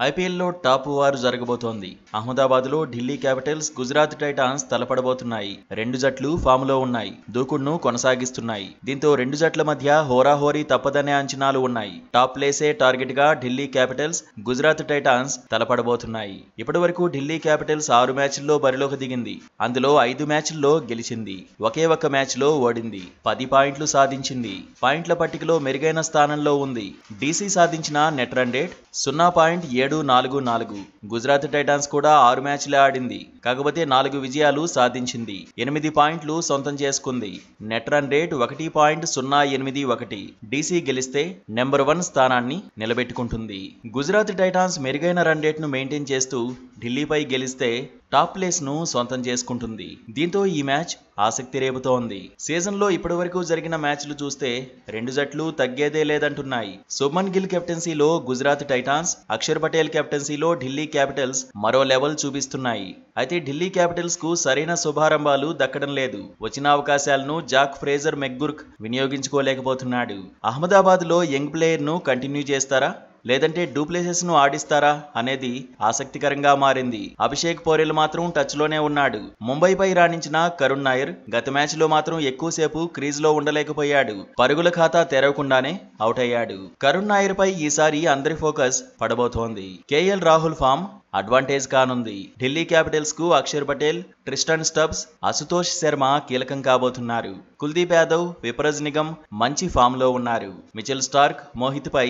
ఐపీఎల్లో top war జరగబోతోంది. అహ్మదాబాద్లో ఢిల్లీ క్యాపిటల్స్, గుజరాత్ టైటాన్స్ తలపడబోతున్నాయి. రెండు జట్లు ఫామ్లో ఉన్నాయి. దూకుడును కొనసాగిస్తున్నాయి. దీంతో రెండు జట్ల మధ్య హోరాహోరీ తప్పదనే అంచనాలు ఉన్నాయి. టాప్ ప్లేసే టార్గెట్ గా ఢిల్లీ క్యాపిటల్స్, గుజరాత్ టైటాన్స్ తలపడబోతున్నాయి. ఇప్పటివరకు ఢిల్లీ క్యాపిటల్స్ 6 మ్యాచ్ల్లో బరిలోకి దిగింది. అందులో 5 మ్యాచ్ల్లో గెలిచింది. ఒకే ఒక్క మ్యాచ్లో ఓడింది. 10 పాయింట్లు సాధించింది. పాయింట్ల పట్టికలో మెరుగైన స్థానంలో ఉంది. డీసీ సాధించిన net run rate 0.744. Gujarat Titans కూడా 6 మ్యాచ్లే ఆడింది. కాకపోతే 4 విజయాలు సాధించింది. 8 పాయింట్లు సొంతం చేసుకుంది. Net run rate 1.081. డీసీ గెలిస్తే నెంబర్ 1 స్థానాన్ని నిలబెట్టుకుంటుంది. గుజరాత్ టైటాన్స్ మెరుగైన రన్ రేట్ ను మెయింటైన్ చేస్తూ ఢిల్లీపై గెలిస్తే టాప్ ప్లేస్ ను సొంతం చేసుకుంటుంది. దీంతో ఈ మ్యాచ్ ఆసక్తి రేపుతోంది. సీజన్లో ఇప్పటివరకు జరిగిన మ్యాచ్లు చూస్తే రెండు జట్లు తగ్గేదే లేదంటున్నాయి. శుభ్మన్ గిల్ కెప్టెన్సీలో గుజరాత్ టైటాన్స్, అక్షర్ పటేల్ కెప్టెన్సీలో ఢిల్లీ క్యాపిటల్స్ మరో లెవెల్ చూపిస్తున్నాయి. అయితే ఢిల్లీ క్యాపిటల్స్ కు సరైన శుభారంభాలు దక్కడం లేదు. వచ్చిన అవకాశాలను జాక్ ఫ్రేజర్ మెక్గుర్క్ వినియోగించుకోలేకపోతున్నాడు. అహ్మదాబాద్ లో యంగ్ ప్లేయర్ ను కంటిన్యూ చేస్తారా, లేదంటే డూప్లెసెస్ ను ఆడిస్తారా అనేది ఆసక్తికరంగా మారింది. అభిషేక్ పోరెల్ మాత్రం టచ్ లోనే ఉన్నాడు. ముంబైపై రాణించిన కరుణ్ నాయర్ గత మ్యాచ్ లో మాత్రం ఎక్కువసేపు క్రీజ్ లో ఉండలేకపోయాడు. పరుగుల ఖాతా తెరవకుండానే అవుట్ అయ్యాడు. కరుణ్ నాయర్ పై ఈసారి అందరి ఫోకస్ పడబోతోంది. కేఎల్ రాహుల్ ఫామ్ అడ్వాంటేజ్ కానుంది. ఢిల్లీ క్యాపిటల్స్ కు అక్షర్ పటేల్, ట్రిస్టన్ స్టబ్స్, అశుతోష్ శర్మ కీలకం కాబోతున్నారు. కుల్దీప్ యాదవ్, విప్రజ్ నిగమ్ మంచి ఫామ్ లో ఉన్నారు. మిచెల్ స్టార్క్, మోహిత్ పై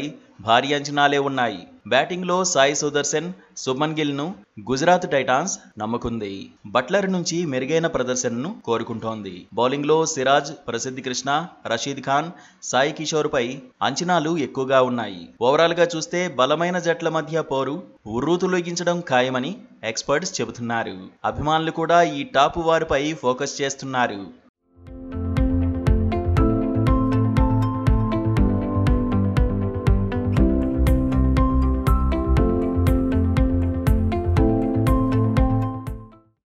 భారీ అంచనాలే ఉన్నాయి. బ్యాటింగ్ లో సాయి సుదర్శన్, శుభ్మన్ గిల్ ను గుజరాత్ టైటాన్స్ నమ్ముకుంది. బట్లర్ నుంచి మెరుగైన ప్రదర్శనను కోరుకుంటోంది. బౌలింగ్ లో సిరాజ్, ప్రసిద్ధ్ కృష్ణ, రషీద్ ఖాన్, సాయి కిషోర్ పై అంచనాలు ఎక్కువగా ఉన్నాయి. ఓవరాల్ గా చూస్తే బలమైన జట్ల మధ్య పోరు ఉర్రూతులొగించడం ఖాయమని ఎక్స్పర్ట్స్ చెబుతున్నారు. అభిమానులు కూడా ఈ టాప్ వారిపై ఫోకస్ చేస్తున్నారు.